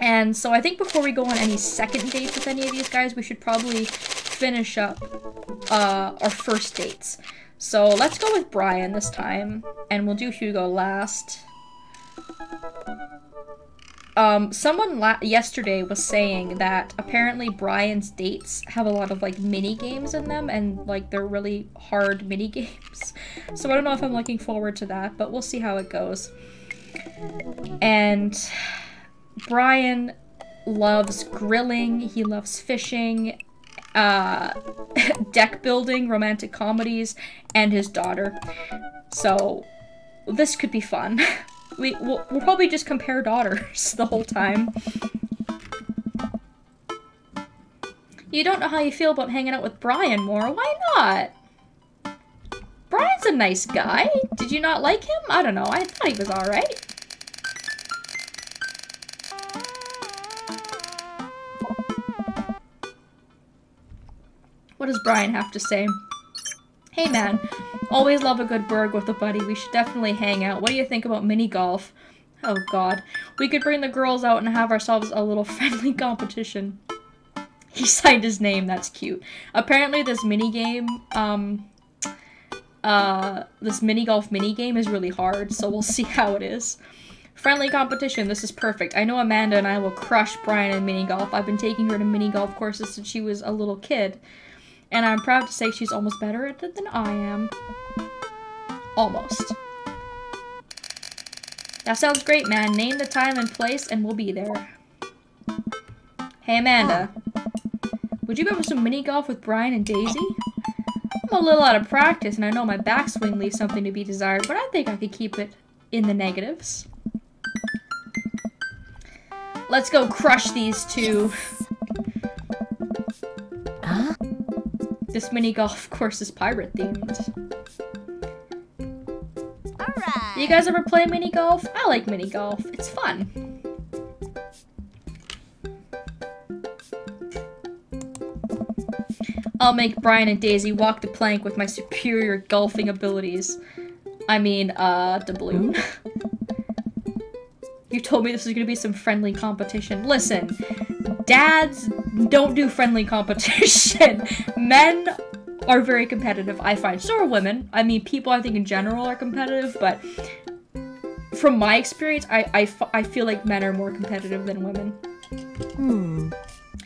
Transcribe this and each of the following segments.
And so I think before we go on any second dates with any of these guys, we should probably finish up our first dates. So let's go with Brian this time, and we'll do Hugo last. Someone yesterday was saying that apparently Brian's dates have a lot of like mini games in them, and like they're really hard mini games. So I don't know if I'm looking forward to that, but we'll see how it goes. And Brian loves grilling, he loves fishing, deck building, romantic comedies, and his daughter. So this could be fun. We'll probably just compare daughters the whole time. You don't know how you feel about hanging out with Brian more. Why not? Brian's a nice guy. Did you not like him? I don't know. I thought he was alright. What does Brian have to say? Hey man, always love a good burg with a buddy. We should definitely hang out. What do you think about mini golf? Oh god. We could bring the girls out and have ourselves a little friendly competition. He signed his name, that's cute. Apparently this mini game, this mini golf mini game is really hard, so we'll see how it is. Friendly competition, this is perfect. I know Amanda and I will crush Brian in mini golf. I've been taking her to mini golf courses since she was a little kid. And I'm proud to say she's almost better at it than I am. Almost. That sounds great, man. Name the time and place and we'll be there. Hey, Amanda. Would you go for some mini golf with Brian and Daisy? I'm a little out of practice and I know my backswing leaves something to be desired, but I think I could keep it in the negatives. Let's go crush these two. Huh? This mini golf course is pirate themed. Alright. You guys ever play mini golf? I like mini golf. It's fun. I'll make Brian and Daisy walk the plank with my superior golfing abilities. I mean, doubloon. You told me this was gonna be some friendly competition. Listen, dads don't do friendly competition. Men are very competitive, I find. So are women. I mean, people I think in general are competitive, but from my experience, I feel like men are more competitive than women.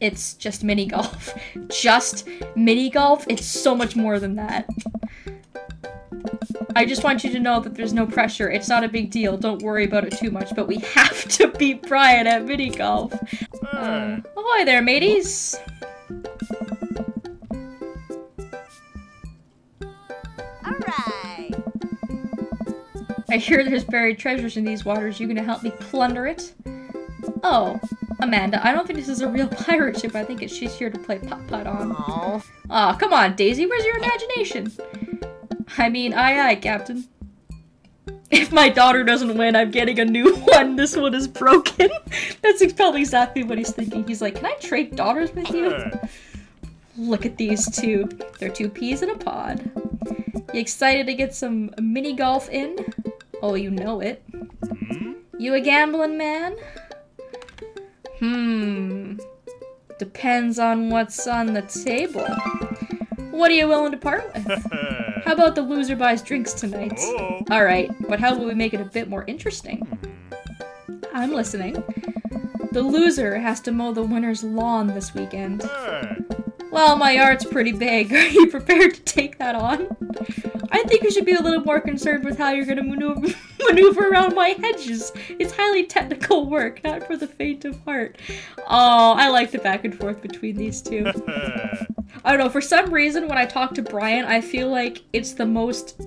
It's just mini golf. Just mini golf? It's so much more than that. I just want you to know that there's no pressure. It's not a big deal. Don't worry about it too much, but we have to beat Brian at mini golf. Ahoy there, mateys! Alright. I hear there's buried treasures in these waters. You gonna help me plunder it? Oh, Amanda, I don't think this is a real pirate ship. I think she's here to play putt-putt on. Aw, come on, Daisy. Where's your imagination? I mean, aye, Captain. If my daughter doesn't win, I'm getting a new one. This one is broken. That's probably exactly what he's thinking. He's like, can I trade daughters with you? Look at these two. They're two peas in a pod. You excited to get some mini golf in? Oh, you know it. You a gambling man? Depends on what's on the table. What are you willing to part with? How about the loser buys drinks tonight? Alright, but how will we make it a bit more interesting? I'm listening. The loser has to mow the winner's lawn this weekend. Well, my yard's pretty big. Are you prepared to take that on? I think you should be a little more concerned with how you're gonna maneuver around my hedges. It's highly technical work, not for the faint of heart. Oh, I like the back and forth between these two. I don't know, for some reason when I talk to Brian, I feel like it's the most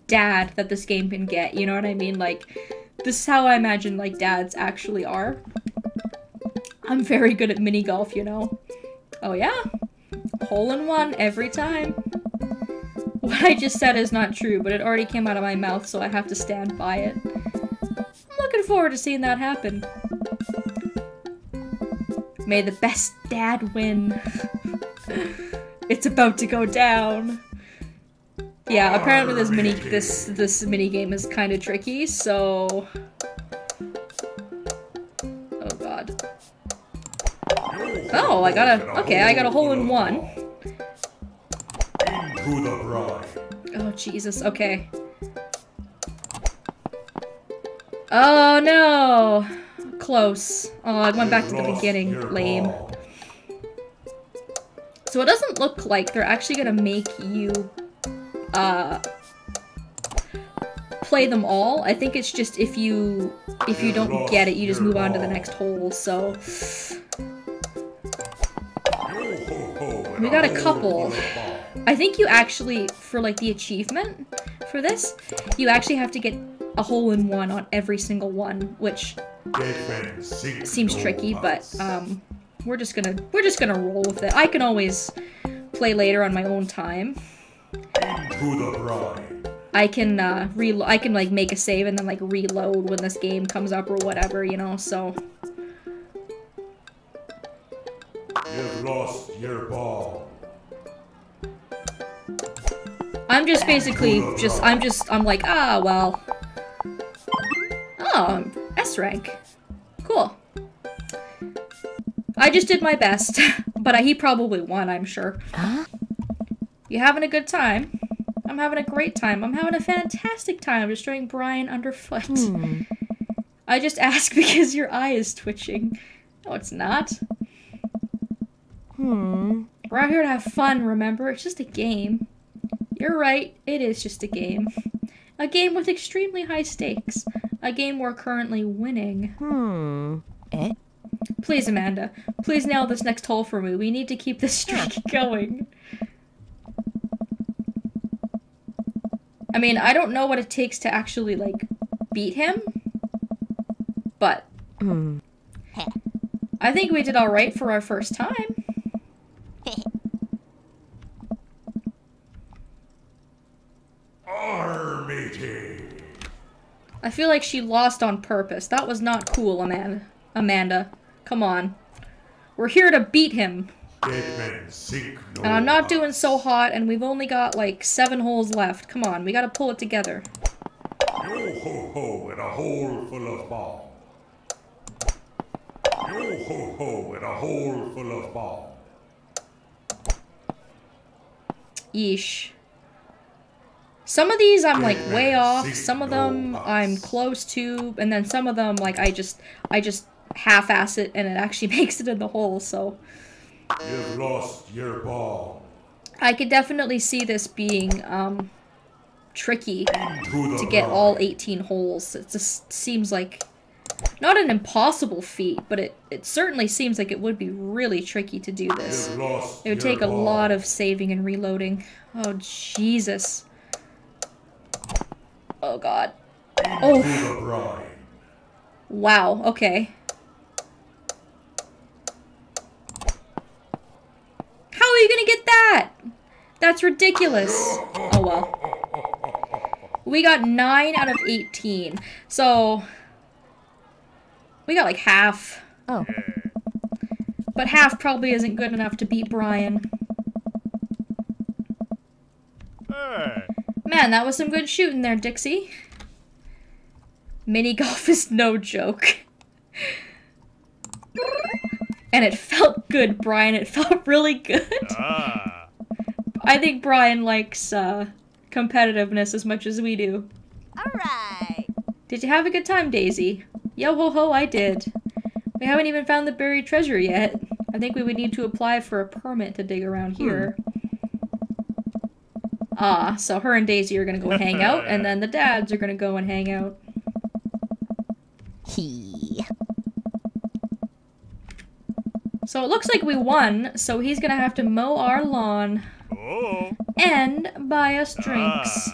dad that this game can get, you know what I mean? Like, this is how I imagine, like, dads actually are. I'm very good at mini golf, you know? Oh yeah? Hole in one every time. What I just said is not true, but it already came out of my mouth, so I have to stand by it. I'm looking forward to seeing that happen. May the best dad win. It's about to go down. Yeah, apparently this mini game is kind of tricky, so... Oh god. Oh, I got a... Okay, I got a hole in one. Into the brine. Oh, Jesus. Okay. Oh, no. Close. Oh, I went back to the beginning. Lame. So it doesn't look like they're actually gonna make you, play them all. I think it's just if you don't get it, you just move on to the next hole, so... We got a couple. I think you actually, for like the achievement for this, you actually have to get a hole in one on every single one, which seems tricky, but we're just gonna roll with it. I can always play later on my own time. I can I can like make a save and then like reload when this game comes up or whatever, you know, so. You've lost your ball. I'm just basically I'm like, ah, well. Oh, S rank. Cool. I just did my best, but he probably won, I'm sure. Huh? You having a good time? I'm having a great time. I'm having a fantastic time destroying Brian underfoot. I just asked because your eye is twitching. No, it's not. We're out here to have fun, remember? It's just a game. You're right, it is just a game. A game with extremely high stakes. A game we're currently winning. Please, Amanda. Please nail this next hole for me. We need to keep this streak going. I mean, I don't know what it takes to actually, like, beat him. But... I think we did alright for our first time. Our meeting. I feel like she lost on purpose. That was not cool, Amanda. Come on. We're here to beat him. And I'm not doing so hot, and we've only got, like, 7 holes left. Come on, we gotta pull it together. Yo-ho-ho in a hole full of ball. Yo-ho-ho in a hole full of ball. Yeesh. Some of these I'm, like, way off. Some of them I'm close to. And then some of them, like, I just half-ass it, and it actually makes it in the hole, so... You've lost your ball. I could definitely see this being, tricky to get all 18 holes. It just seems like... Not an impossible feat, but it certainly seems like it would be really tricky to do this. It would take a lot of saving and reloading. Oh, Jesus. Oh, God. Oh. Wow, okay. How are you gonna get that? That's ridiculous. Oh, well. We got 9 out of 18. So... We got like half. Oh. But half probably isn't good enough to beat Brian. Hey. Man, that was some good shooting there, Dixie. Mini golf is no joke. And it felt good, Brian. It felt really good. I think Brian likes competitiveness as much as we do. Alright. Did you have a good time, Daisy? Yo ho ho, I did. We haven't even found the buried treasure yet. I think we would need to apply for a permit to dig around here. Ah, so her and Daisy are gonna go hang out, and then the dads are gonna go and hang out. So it looks like we won, so he's gonna have to mow our lawn. And buy us drinks.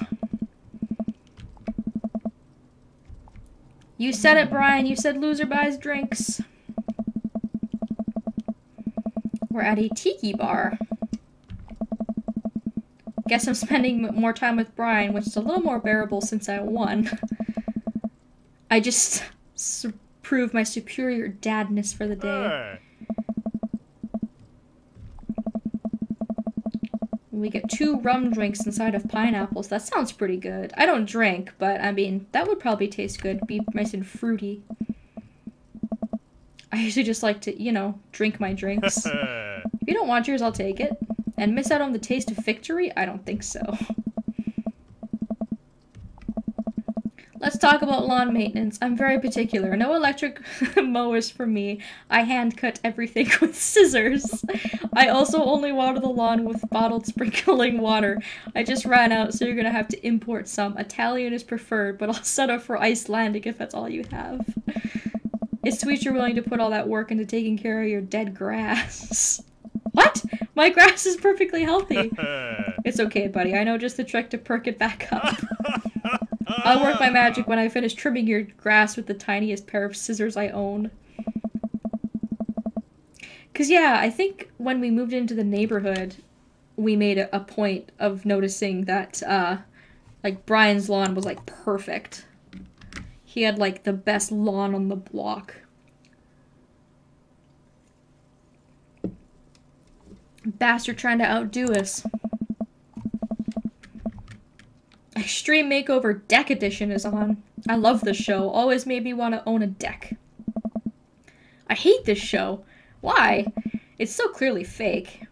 You said it, Brian. You said loser buys drinks. We're at a tiki bar. Guess I'm spending more time with Brian, which is a little more bearable since I won. I just proved my superior dadness for the day. We get 2 rum drinks inside of pineapples. That sounds pretty good. I don't drink, but I mean, that would probably taste good. Be nice and fruity. I usually just like to, you know, drink my drinks. If you don't want yours, I'll take it. And miss out on the taste of victory? I don't think so. Let's talk about lawn maintenance. I'm very particular. No electric mowers for me. I hand cut everything with scissors. I also only water the lawn with bottled sprinkling water. I just ran out, so you're gonna have to import some. Italian is preferred, but I'll set up for Icelandic if that's all you have. It's sweet you're willing to put all that work into taking care of your dead grass. What? My grass is perfectly healthy. It's okay, buddy. I know just the trick to perk it back up. I'll work my magic when I finish trimming your grass with the tiniest pair of scissors I own. Cause yeah, I think when we moved into the neighborhood, we made a point of noticing that, like, Brian's lawn was, like, perfect. He had, like, the best lawn on the block. Bastard trying to outdo us. Extreme Makeover Deck Edition is on. I love this show. Always made me want to own a deck. I hate this show. Why? It's so clearly fake.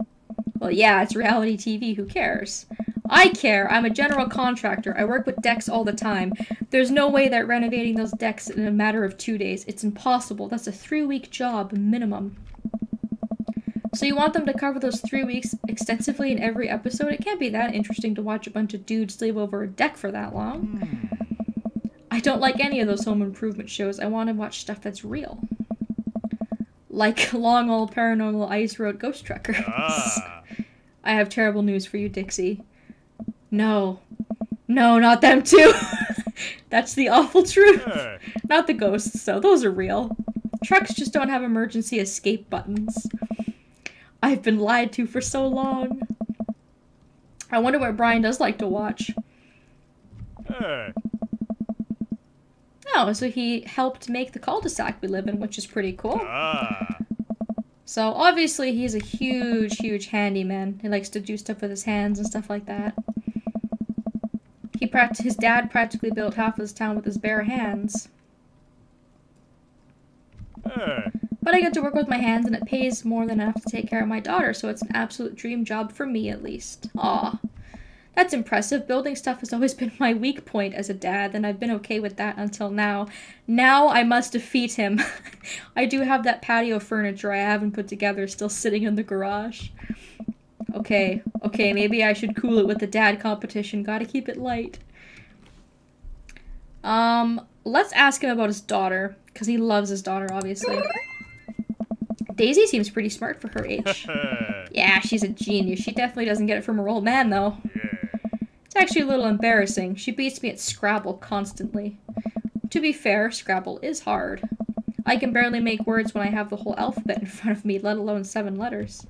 Well, yeah, it's reality TV. Who cares? I care. I'm a general contractor. I work with decks all the time. There's no way that renovating those decks in a matter of 2 days. It's impossible. That's a 3-week job minimum. So you want them to cover those 3 weeks extensively in every episode? It can't be that interesting to watch a bunch of dudes slave over a deck for that long. I don't like any of those home improvement shows. I want to watch stuff that's real. Like Long Old Paranormal Ice Road Ghost Truckers. I have terrible news for you, Dixie. No. No, not them too. That's the awful truth. Not the ghosts, though. Those are real. Trucks just don't have emergency escape buttons. I've been lied to for so long. I wonder what Brian does like to watch. Oh, so he helped make the cul-de-sac we live in, which is pretty cool. So obviously he's a huge, huge handyman. He likes to do stuff with his hands and stuff like that. His dad practically built half of his town with his bare hands. But I get to work with my hands, and it pays more than enough to take care of my daughter, so it's an absolute dream job for me, at least. Aw. That's impressive. Building stuff has always been my weak point as a dad, and I've been okay with that until now. Now I must defeat him. I do have that patio furniture I haven't put together still sitting in the garage. Okay, maybe I should cool it with the dad competition. Gotta keep it light. Let's ask him about his daughter, because he loves his daughter, obviously. Daisy seems pretty smart for her age. Yeah, she's a genius. She definitely doesn't get it from her old man, though. It's actually a little embarrassing. She beats me at Scrabble constantly. To be fair, Scrabble is hard. I can barely make words when I have the whole alphabet in front of me, let alone 7 letters.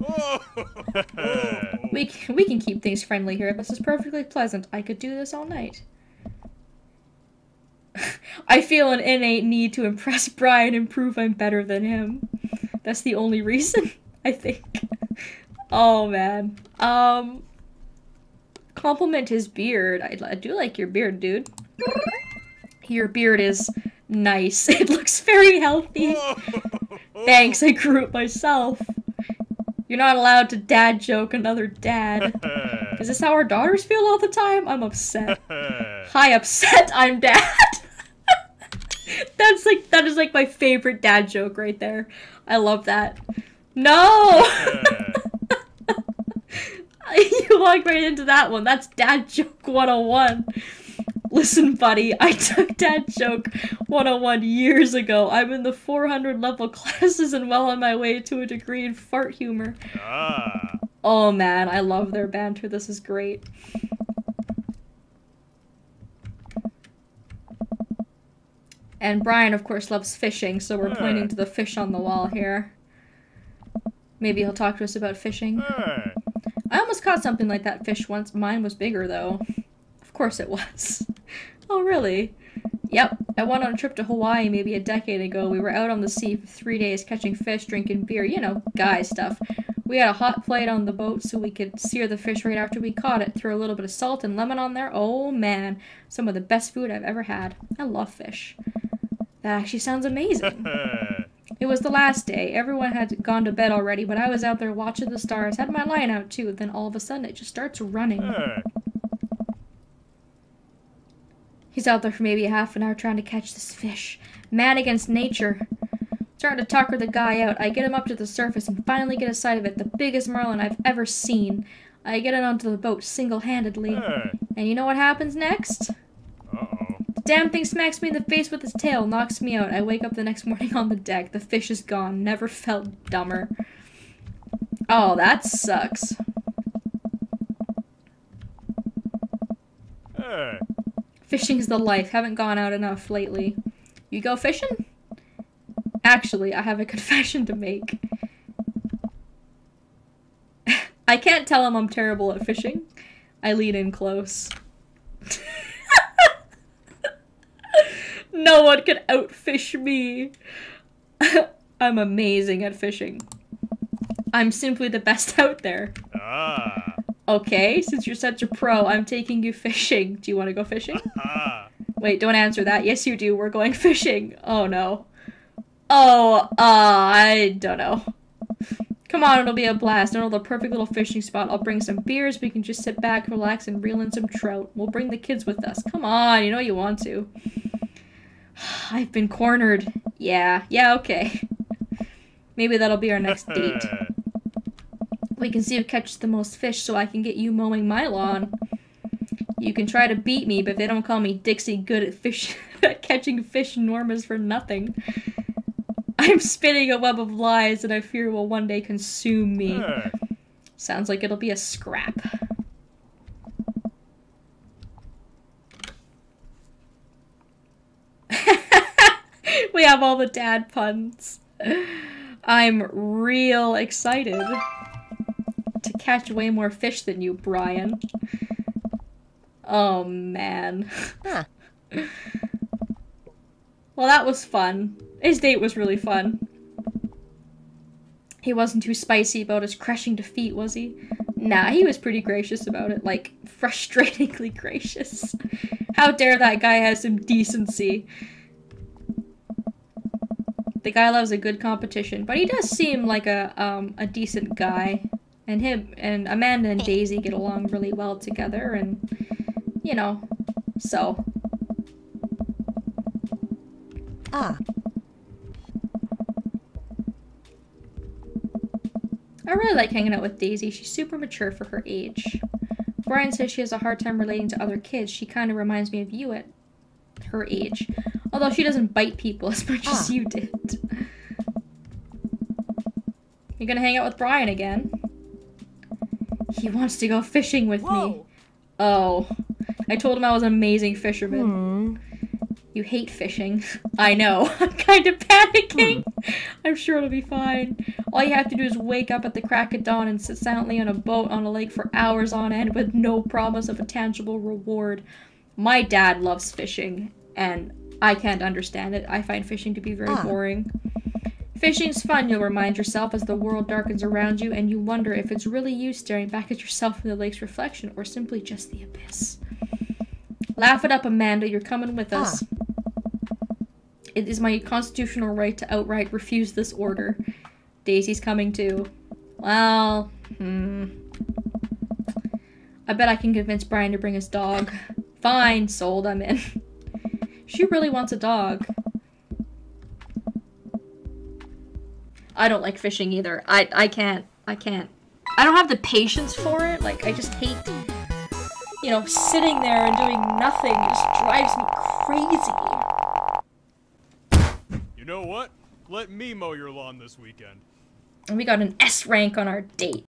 We can keep things friendly here. This is perfectly pleasant. I could do this all night. I feel an innate need to impress Brian and prove I'm better than him. That's the only reason, I think. Oh, man. Compliment his beard. I do like your beard, dude. Your beard is nice. It looks very healthy. Thanks, I grew it myself. You're not allowed to dad joke another dad. Is this how our daughters feel all the time? I'm upset. Hi, upset, I'm dad. That is like my favorite dad joke right there. I love that. No! You walked right into that one. That's dad joke 101. Listen, buddy, I took dad joke 101 years ago. I'm in the 400 level classes and well on my way to a degree in fart humor. Oh man, I love their banter. This is great. And Brian, of course, loves fishing, so we're pointing to the fish on the wall here. Maybe he'll talk to us about fishing. I almost caught something like that fish once. Mine was bigger, though. Of course it was. Oh, really? Yep. I went on a trip to Hawaii maybe a decade ago. We were out on the sea for 3 days catching fish, drinking beer. You know, guy stuff. We had a hot plate on the boat so we could sear the fish right after we caught it. Throw a little bit of salt and lemon on there. Oh, man. Some of the best food I've ever had. I love fish. That actually sounds amazing. It was the last day. Everyone had gone to bed already, but I was out there watching the stars. Had my line out too. Then all of a sudden, it just starts running. Hey. He's out there for maybe half an hour trying to catch this fish. Man against nature. Starting to tucker the guy out. I get him up to the surface and finally get a sight of it. The biggest marlin I've ever seen. I get it onto the boat single-handedly. Hey. And you know what happens next? Uh-oh. The damn thing smacks me in the face with its tail, knocks me out. I wake up the next morning on the deck. The fish is gone. Never felt dumber. Oh, that sucks. Hey. Fishing's the life. Haven't gone out enough lately. You go fishing? Actually, I have a confession to make. I can't tell him I'm terrible at fishing. I lean in close. No one can outfish me. I'm amazing at fishing. I'm simply the best out there. Ah. Okay, since you're such a pro, I'm taking you fishing. Do you want to go fishing? Ah. Wait, don't answer that. Yes, you do. We're going fishing. Oh, no. Oh, I don't know. Come on, it'll be a blast. I know the perfect little fishing spot. I'll bring some beers. We can just sit back, relax, and reel in some trout. We'll bring the kids with us. Come on, you know you want to. I've been cornered. Yeah, okay. Maybe that'll be our next date. We can see who catches the most fish so I can get you mowing my lawn. You can try to beat me, but they don't call me Dixie good at fish at catching fish enormous for nothing. I'm spinning a web of lies that I fear will one day consume me. Hey. Sounds like it'll be a scrap. We have all the dad puns. I'm real excited to catch way more fish than you, Brian. Oh, man. Huh. Well, that was fun. His date was really fun. He wasn't too spicy about his crushing defeat, was he? Nah, he was pretty gracious about it. Like, frustratingly gracious. How dare that guy have some decency. The guy loves a good competition, but he does seem like a decent guy. And him and Amanda and Daisy get along really well together, and, you know, so. Ah. I really like hanging out with Daisy. She's super mature for her age. Brian says she has a hard time relating to other kids. She kind of reminds me of you at her age. Although she doesn't bite people as much as you did. You're gonna hang out with Brian again? He wants to go fishing with me. Oh. I told him I was an amazing fisherman. You hate fishing. I know. I'm kind of panicking. I'm sure it'll be fine. All you have to do is wake up at the crack of dawn and sit silently on a boat on a lake for hours on end with no promise of a tangible reward. My dad loves fishing, and I can't understand it. I find fishing to be very boring. Fishing's fun, you'll remind yourself as the world darkens around you, and you wonder if it's really you staring back at yourself in the lake's reflection, or simply just the abyss. Laugh it up, Amanda. You're coming with us. It is my constitutional right to outright refuse this order. Daisy's coming too. Well, I bet I can convince Brian to bring his dog. Fine, sold, I'm in. She really wants a dog. I don't like fishing either. I can't. I don't have the patience for it. Like, I just hate, you know, sitting there and doing nothing. It just drives me crazy. You know what? Let me mow your lawn this weekend. And we got an S rank on our date.